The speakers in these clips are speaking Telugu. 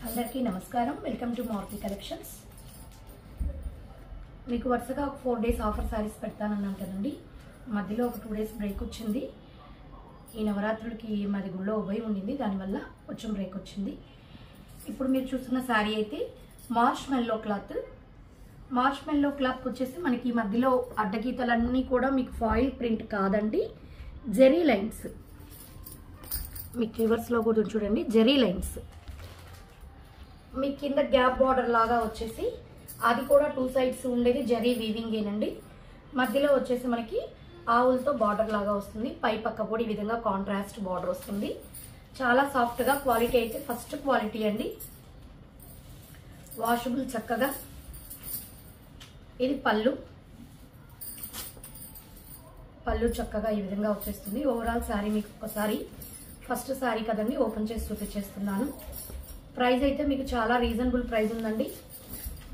అందరికీ నమస్కారం. Welcome to Maruti collections. మీకు వరుసగా 4 డేస్ ఆఫర్ సారీస్ పెడతానన్నాను కదండి. మధ్యలో ఒక 2 డేస్ బ్రేక్ వచ్చింది. ఈ నవరాత్రులకి మాది గుళ్ళో ఉభయం ఉండింది, దానివల్ల కొంచెం బ్రేక్ వచ్చింది. ఇప్పుడు మీరు చూస్తున్న శారీ అయితే మార్ష్ మెల్లో క్లాత్. మార్ష్ మెల్లో క్లాత్ వచ్చేసి మనకి ఈ మధ్యలో అడ్డగీతలన్నీ కూడా మీకు ఫాయిల్ ప్రింట్ కాదండి, జెరీ లైన్స్. మీకు రివర్స్లో కూడా చూడండి, జెరీ లైన్స్. మీ కింద గ్యాప్ బార్డర్ లాగా వచ్చేసి అది కూడా 2 సైడ్స్ ఉండేది జరీ వీవింగ్ ఏనండి. మధ్యలో వచ్చేసి మనకి ఆవులతో బార్డర్ లాగా వస్తుంది. పై పక్క కూడా ఈ విధంగా కాంట్రాస్ట్ బార్డర్ వస్తుంది. చాలా సాఫ్ట్గా, క్వాలిటీ అయితే ఫస్ట్ క్వాలిటీ అండి. వాషబుల్ చక్కగా. ఇది పళ్ళు చక్కగా ఈ విధంగా వచ్చేస్తుంది. ఓవరాల్ శారీ మీకు ఒకసారి ఫస్ట్ శారీ కదండి ఓపెన్ చేసి చూపించేస్తున్నాను. ప్రైస్ అయితే మీకు చాలా రీజనబుల్ ప్రైస్ ఉందండి.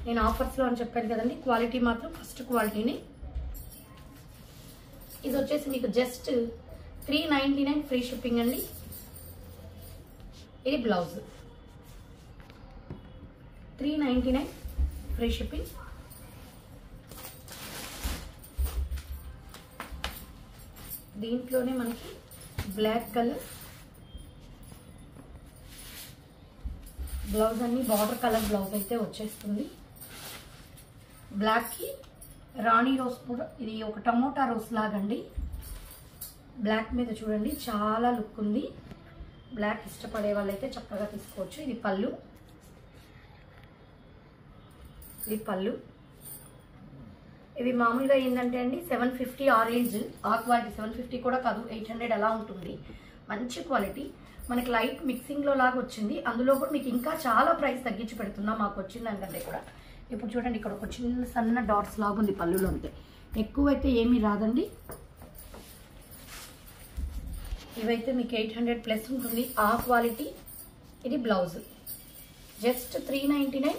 నేను ఆఫర్స్లో అని చెప్పాను కదండి. క్వాలిటీ మాత్రం ఫస్ట్ క్వాలిటీని. ఇది వచ్చేసి మీకు జస్ట్ 399 ఫ్రీ షిప్పింగ్ అండి. ఇది బ్లౌజ్ 399 ఫ్రీ షిప్పింగ్. దీంట్లోనే మనకి బ్లాక్ కలర్ బ్లౌజ్ అన్ని బార్డర్ కలర్ బ్లౌజ్ అయితే వచ్చేస్తుంది. బ్లాక్కి రాణి రోజ్ కూడా, ఇది ఒక టమోటా రోజ్ లాగండి. బ్లాక్ మీద చూడండి చాలా లుక్ ఉంది. బ్లాక్ ఇష్టపడే వాళ్ళైతే చక్కగా తీసుకోవచ్చు. ఇది పళ్ళు. ఇవి మామూలుగా ఏంటంటే అండి 750 ఆరెంజ్, ఆ క్వాలిటీ 750 కూడా కాదు, 800 అలా ఉంటుంది. మంచి క్వాలిటీ. మనకి లైట్ మిక్సింగ్లో లాగా వచ్చింది. అందులో కూడా మీకు ఇంకా చాలా ప్రైస్ తగ్గించి పెడుతున్నా మాకు వచ్చింది దానికంటే కూడా. ఇప్పుడు చూడండి, ఇక్కడ ఒక చిన్న సన్న డాట్స్ లాగా ఉంది పళ్ళులో, అంతే, ఎక్కువైతే ఏమీ రాదండి. ఇవైతే మీకు 800 ప్లస్ ఉంటుంది ఆ క్వాలిటీ. ఇది బ్లౌజ్ జస్ట్ 399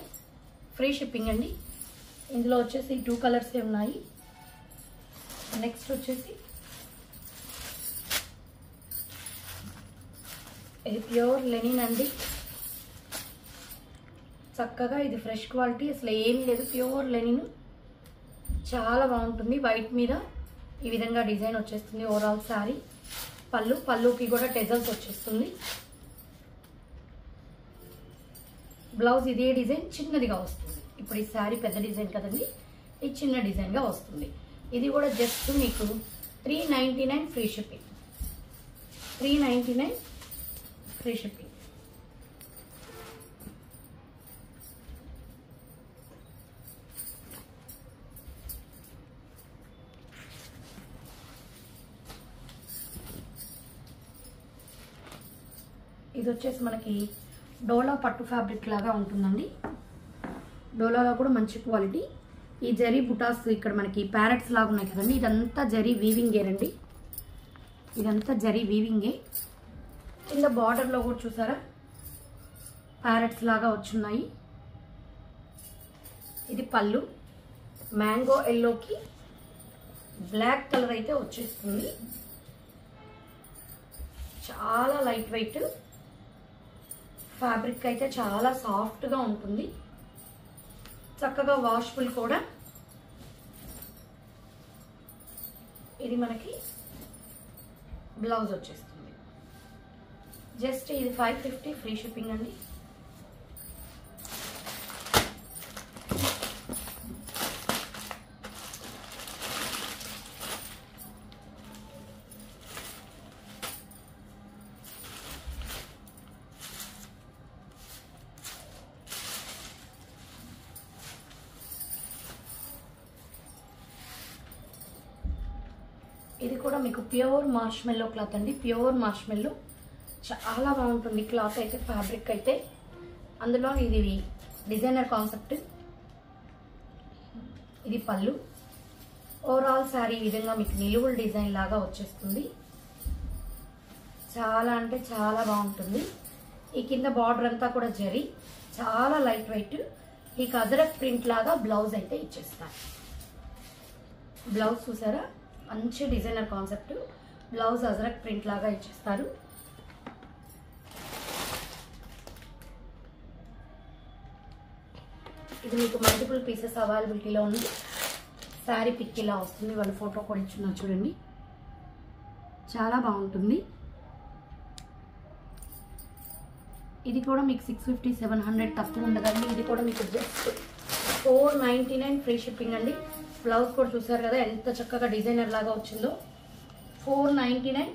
ఫ్రీ షిప్పింగ్ అండి. ఇందులో వచ్చేసి 2 కలర్సే ఉన్నాయి. నెక్స్ట్ వచ్చేసి ఇది ప్యూర్ లెనిన్ అండి. చక్కగా ఇది ఫ్రెష్ క్వాలిటీ, అసలు ఏం లేదు, ప్యూర్ లెనిన్. చాలా బాగుంటుంది. వైట్ మీద ఈ విధంగా డిజైన్ వచ్చేస్తుంది. ఓవరాల్ శారీ. పళ్ళుకి కూడా టెజల్స్ వచ్చేస్తుంది. బ్లౌజ్ ఇదే డిజైన్ చిన్నదిగా వస్తుంది. ఇప్పుడు ఈ శారీ పెద్ద డిజైన్ కదండి, ఇది చిన్న డిజైన్గా వస్తుంది. ఇది కూడా జస్ట్ మీకు 399 ఫ్రీ షిప్పింగ్. 399 free shipping. ఇది వచ్చేసి మనకి డోలా పట్టు ఫ్యాబ్రిక్ లాగా ఉంటుందండి. డోలాలో కూడా మంచి క్వాలిటీ. ఈ జరీ బుటాస్ ఇక్కడ మనకి ప్యారెట్స్ లాగా ఉన్నాయి కదండి, ఇదంతా జరీ వీవింగేనండి. ఇదంతా జరీ వీవింగే. కింద బార్డర్లో కూడా చూసారా ప్యారెట్స్ లాగా వచ్చున్నాయి. ఇది పళ్ళు. మ్యాంగో ఎల్లోకి బ్లాక్ కలర్ అయితే వచ్చేస్తుంది. చాలా లైట్ వెయిట్ ఫ్యాబ్రిక్ అయితే చాలా సాఫ్ట్గా ఉంటుంది. చక్కగా వాషబుల్ కూడా. ఇది మనకి బ్లౌజ్ వచ్చేస్తుంది. జస్ట్ ఇది 550 ఫ్రీ షిప్పింగ్ అండి. ఇది కూడా మీకు ప్యూర్ మార్ష్మెల్లో క్లాత్ అండి. ప్యూర్ మార్ష్మెల్లో చాలా బాగుంటుంది క్లాత్ అయితే, ఫ్యాబ్రిక్ అయితే. అందులో ఇది డిజైనర్ కాన్సెప్ట్. ఇది పళ్ళు. ఓవరాల్ శారీ ఈ విధంగా మీకు నిలువుల డిజైన్ లాగా వచ్చేస్తుంది. చాలా అంటే చాలా బాగుంటుంది. ఈ కింద బార్డర్ అంతా కూడా జరీ, చాలా లైట్ వెయిట్. మీకు అజరక్ ప్రింట్ లాగా బ్లౌజ్ అయితే ఇచ్చేస్తారు. బ్లౌజ్ చూసారా, మంచి designer concept. Blouse ajrakh print లాగా ఇచ్చేస్తారు. ఇది మీకు మల్టిపుల్ పీసెస్ అవైలబిలిటీలో ఉంది. శారీ పిక్ ఇలా వస్తుంది, వాళ్ళు ఫోటో కూడా ఇచ్చున్నారు చూడండి, చాలా బాగుంటుంది. ఇది కూడా మీకు 650-700 తక్కువ ఉండదండి. ఇది కూడా మీకు జస్ట్ 499 ఫ్రీ షిప్పింగ్ అండి. బ్లౌజ్ కూడా చూసారు కదా ఎంత చక్కగా డిజైనర్ లాగా వచ్చిందో. 499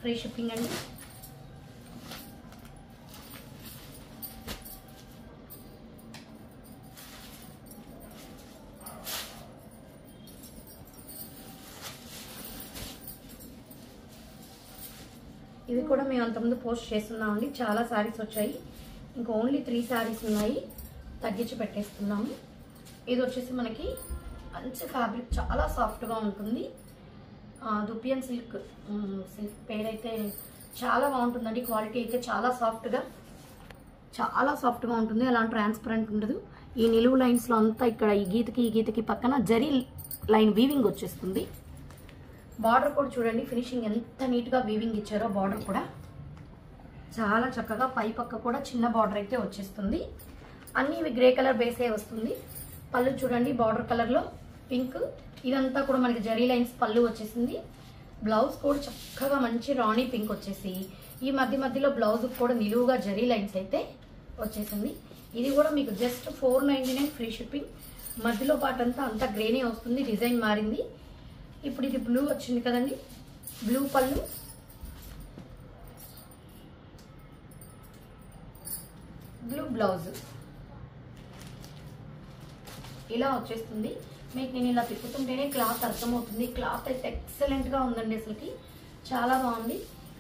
ఫ్రీ షిప్పింగ్ అండి. ఇవి కూడా మేము అంతకుముందు పోస్ట్ చేస్తున్నామండి. చాలా శారీస్ వచ్చాయి, ఇంకా ఓన్లీ 3 శారీస్ ఉన్నాయి, తగ్గించి పెట్టేస్తున్నాము. ఇది వచ్చేసి మనకి మంచి ఫ్యాబ్రిక్, చాలా సాఫ్ట్గా ఉంటుంది. దుపియన్ సిల్క్ పేరైతే చాలా బాగుంటుందండి. క్వాలిటీ అయితే చాలా సాఫ్ట్గా ఉంటుంది. అలా ట్రాన్స్పరెంట్ ఉండదు. ఈ నిలువు లైన్స్లో అంతా ఇక్కడ ఈ గీతకి పక్కన జరీ లైన్ వీవింగ్ వచ్చేస్తుంది. బార్డర్ కూడా చూడండి, ఫినిషింగ్ ఎంత నీట్గా వీవింగ్ ఇచ్చారో. బార్డర్ కూడా చాలా చక్కగా, పై పక్క కూడా చిన్న బార్డర్ అయితే వచ్చేస్తుంది. అన్నీ ఇవి గ్రే కలర్ బేసే వస్తుంది. పళ్ళు చూడండి, బార్డర్ కలర్లో పింక్, ఇదంతా కూడా మనకి జరీ లైన్స్ పళ్ళు వచ్చేసింది. బ్లౌజ్ కూడా చక్కగా మంచి రాణి పింక్ వచ్చేసి, ఈ మధ్యలో బ్లౌజ్ కూడా నిలువుగా జరీ లైన్స్ అయితే వచ్చేసింది. ఇది కూడా మీకు జస్ట్ 499 ఫ్రీ షిప్పింగ్. మధ్యలో పార్ట్ అంతా గ్రేనే వస్తుంది, డిజైన్ మారింది. ఇప్పుడు ఇది బ్లూ వచ్చింది కదండి, బ్లూ పళ్ళు, బ్లూ బ్లౌజ్ ఇలా వచ్చేస్తుంది. మీకు నేను ఇలా తిప్పుతుంటేనే క్లాత్ అర్థమవుతుంది. క్లాత్ అయితే ఎక్సలెంట్గా ఉందండి, అసలుకి చాలా బాగుంది.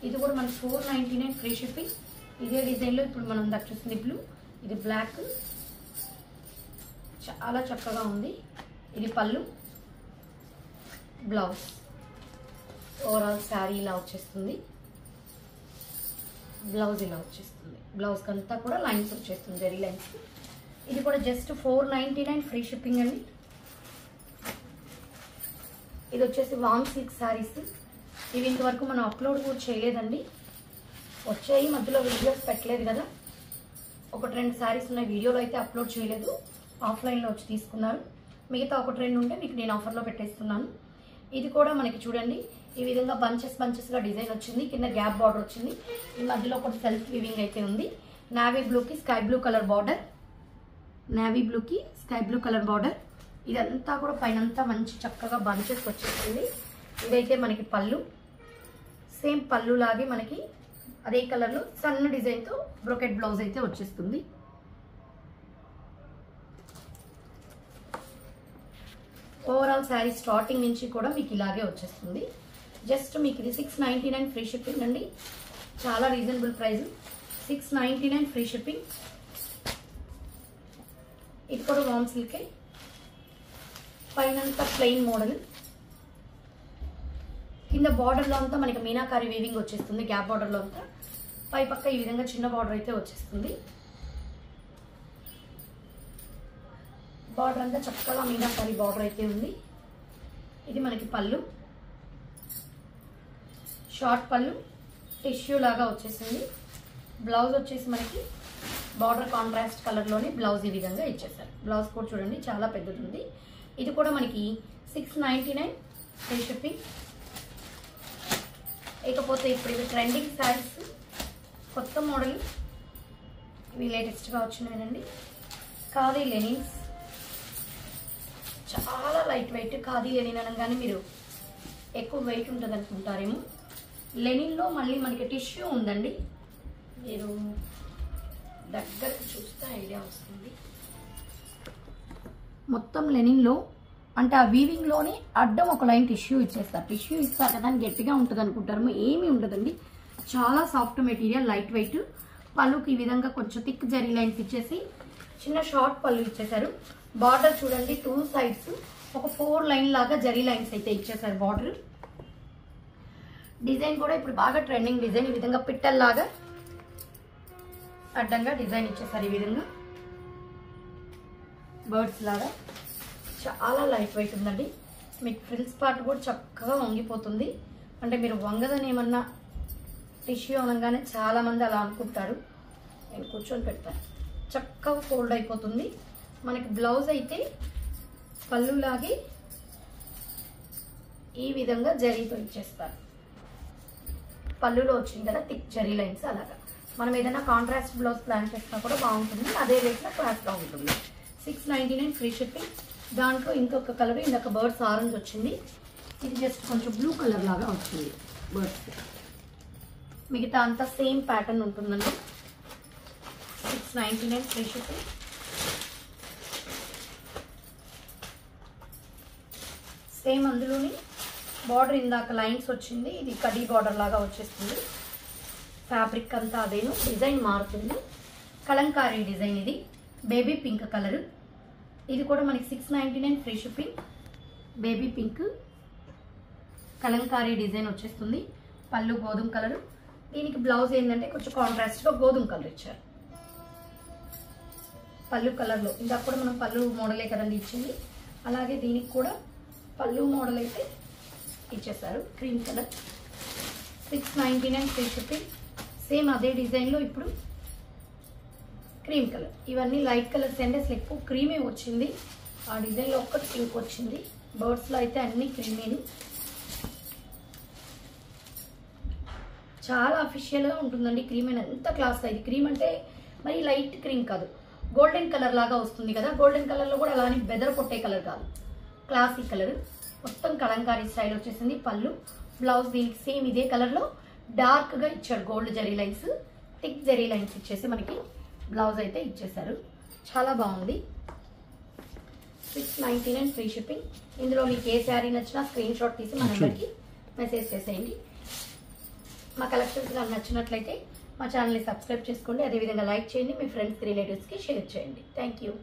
ఇది కూడా మనకి 499 ఫ్రీ షిప్పింగ్. ఇదే డిజైన్లో ఇప్పుడు మనం చూస్తుంది బ్లూ, ఇది బ్లాక్, చాలా చక్కగా ఉంది. ఇది పళ్ళు, బ్లౌజ్, ఓవరాల్ శారీ ఇలా వచ్చేస్తుంది. బ్లౌజ్ ఇలా వచ్చేస్తుంది. బ్లౌజ్కి అంతా కూడా లైన్స్ వచ్చేస్తుంది, జరీ లైన్స్. ఇది కూడా జస్ట్ 499 ఫ్రీ షిప్పింగ్ అండి. ఇది వచ్చేసి వామ్ సిల్క్ శారీస్. ఇవి ఇంతవరకు మనం అప్లోడ్ కూడా చేయలేదండి, వచ్చాయి, మధ్యలో వీడియోస్ పెట్టలేదు కదా. 1-2 శారీస్ ఉన్నాయి, వీడియోలో అయితే అప్లోడ్ చేయలేదు, ఆఫ్లైన్లో వచ్చి తీసుకున్నారు. మిగతా 1-2 ఉంటే మీకు నేను ఆఫర్లో పెట్టేస్తున్నాను. ఇది కూడా మనకి చూడండి, ఈ విధంగా బంచెస్గా డిజైన్ వచ్చింది. కింద గ్యాప్ బార్డర్ వచ్చింది. ఈ మధ్యలో కూడా సెల్ఫ్ వీవింగ్ అయితే ఉంది. నావీ బ్లూకి స్కై బ్లూ కలర్ బార్డర్, ఇదంతా కూడా పైనంతా మంచి చక్కగా బంచెస్ వచ్చేసింది. ఇదైతే మనకి పళ్ళు, సేమ్ పళ్ళు లాగే మనకి అదే కలర్లో సన్న డిజైన్తో బ్రోకెట్ బ్లౌజ్ అయితే వచ్చేస్తుంది. ఓవరాల్ శారీ స్టార్టింగ్ నుంచి కూడా మీకు ఇలాగే వచ్చేస్తుంది. జస్ట్ మీకు ఇది 699 ఫ్రీ షిప్పింగ్ అండి, చాలా రీజనబుల్ ప్రైస్. 699 free shipping. ఇది కూడా వామ్ సిల్కే, పైనంతా ప్లెయిన్ మోడల్, కింద బార్డర్లో అంతా మనకి మీనాకారి వీవింగ్ వచ్చేస్తుంది. గ్యాప్ బార్డర్లో అంతా పై పక్క ఈ విధంగా చిన్న బార్డర్ అయితే వచ్చేస్తుంది. బార్డర్ అంతా చక్కగా మీనాకారి బార్డర్ అయితే ఉంది. ఇది మనకి పళ్ళు, షార్ట్ పళ్ళు, టిష్యూ లాగా వచ్చేసింది. బ్లౌజ్ వచ్చేసి మనకి బార్డర్ కాంట్రాస్ట్ కలర్లోనే బ్లౌజ్ ఈ విధంగా ఇచ్చేసారు. బ్లౌజ్ కూడా చూడండి చాలా పెద్దది ఉంది. ఇది కూడా మనకి 699 ఫ్రీ షిప్పింగ్. ఇకపోతే ఇప్పుడు ఇవి ట్రెండింగ్ శారీస్, కొత్త మోడల్, ఇవి లేటెస్ట్గా వచ్చినాయండి. ఖాదీ లెనిన్స్, చాలా లైట్ వెయిట్. ఖాదీ లెనిన్ అనగానే మీరు ఎక్కువ వెయిట్ ఉంటుంది అనుకుంటారేమో. లెనిన్లో మళ్ళీ మనకి టిష్యూ ఉందండి, మీరు దగ్గర చూస్తే ఐడియా వస్తుంది. మొత్తం లెనిన్లో అంటే ఆ వీవింగ్లోనే అడ్డం ఒక లైన్ టిష్యూ ఇచ్చేస్తారు. టిష్యూ ఇస్తారు కదా అని గట్టిగా ఉంటుంది అనుకుంటారు, ఏమీ ఉండదండి. చాలా సాఫ్ట్ మెటీరియల్, లైట్ వెయిట్. పళ్ళుకి ఈ విధంగా కొంచెం థిక్ జరీ లైన్స్ ఇచ్చేసి చిన్న షార్ట్ పళ్ళు ఇచ్చేసారు. బార్డర్ చూడండి 2 సైడ్స్ ఒక 4 లైన్ లాగా జరీ లైన్స్ అయితే ఇచ్చేసారు బార్డర్. డిజైన్ కూడా ఇప్పుడు బాగా ట్రెండింగ్ డిజైన్. ఈ విధంగా పిట్టల్లాగా అడ్డంగా డిజైన్ ఇచ్చేసారు. ఈ విధంగా బర్డ్స్ లాగా చాలా లైట్ వెయిట్ ఉందండి. మీకు ఫ్రిల్స్ పార్ట్ కూడా చక్కగా వంగిపోతుంది. అంటే మీరు వంగదని ఏమన్నా టిష్యూ అనగానే చాలా మంది అలా అనుకుంటారు. నేను కూర్చొని పెడతాను, చక్కగా ఫోల్డ్ అయిపోతుంది. మనకి బ్లౌజ్ అయితే పళ్ళులాగే ఈ విధంగా జరీతో ఇచ్చేస్తారు. పళ్ళులో వచ్చింది కదా థిక్ జరీ లైన్స్, అలాగా మనం ఏదైనా కాంట్రాస్ట్ బ్లౌజ్ ప్లాన్ చేసినా కూడా బాగుంటుంది. అదే రేట్లో క్లాస్గా ఉంటుంది. 699 ఫ్రీ షిప్పింగ్. దాంట్లో ఇంకొక కలర్, ఇంకొక బర్డ్స్ ఆరెంజ్ వచ్చింది. ఇది జస్ట్ కొంచెం బ్లూ కలర్ లాగా వచ్చింది బర్డ్స్. మిగతా అంతా సేమ్ ప్యాటర్న్ ఉంటుందండి. 699 ఫ్రీ షిప్పింగ్. సేమ్ అందులోని బార్డర్ ఇందాక లైన్స్ వచ్చింది, ఇది కడీ బార్డర్ లాగా వచ్చేస్తుంది. ఫ్యాబ్రిక్ అంతా అదేను, డిజైన్ మారుతుంది. కలంకారీ డిజైన్. ఇది బేబీ పింక్ కలర్. ఇది కూడా మనకి 699 free shipping. Baby pink Kalamkari design వచ్చేస్తుంది. పళ్ళు గోధుమ కలర్. దీనికి బ్లౌజ్ ఏంటంటే కొంచెం కాంట్రాస్ట్గా గోధుమ కలర్ ఇచ్చారు. పళ్ళు కలర్లో ఇందాక కూడా మనం పళ్ళు మోడలే కదండి ఇచ్చింది, అలాగే దీనికి కూడా పళ్ళు మోడల్ అయితే ఇచ్చేసారు. Cream colour. 699 free shipping. Same అదే డిజైన్లో ఇప్పుడు క్రీమ్ కలర్. ఇవన్నీ లైట్ కలర్స్ అండి, అసలు ఎక్కువ క్రీమే వచ్చింది. ఆ డిజైన్లో ఒక్కటి పింక్ వచ్చింది. బర్డ్స్లో అయితే అన్ని క్రీమేని. చాలా అఫిషియల్గా ఉంటుందండి. క్రీమ్ అయినా ఎంత క్లాస్. ఇది క్రీమ్ అంటే మరి లైట్ క్రీమ్ కాదు, గోల్డెన్ కలర్ లాగా వస్తుంది కదా. గోల్డెన్ కలర్లో కూడా అలానే బెదర కొట్టే కలర్ కాదు, క్లాసిక్ కలర్. మొత్తం కలంకారీ స్టైల్ వచ్చేసింది. పళ్ళు బ్లౌజ్ దీనికి సేమ్ ఇదే కలర్లో డార్క్గా ఇచ్చాడు. Gold zari lines, thick zari lines ఇచ్చేసి మనకి బ్లౌజ్ అయితే ఇచ్చేసారు. చాలా బాగుంది. 699 ఫ్రీ షిప్పింగ్. ఇందులో మీకు ఏ శారీ నచ్చినా స్క్రీన్ షాట్ తీసి మన నెంబర్కి మెసేజ్ చేసేయండి. మా కలెక్షన్స్ కానీ నచ్చినట్లయితే మా ఛానల్ని సబ్స్క్రైబ్ చేసుకోండి. అదేవిధంగా లైక్ చేయండి, మీ ఫ్రెండ్స్ రిలేటివ్స్కి షేర్ చేయండి. Thank you.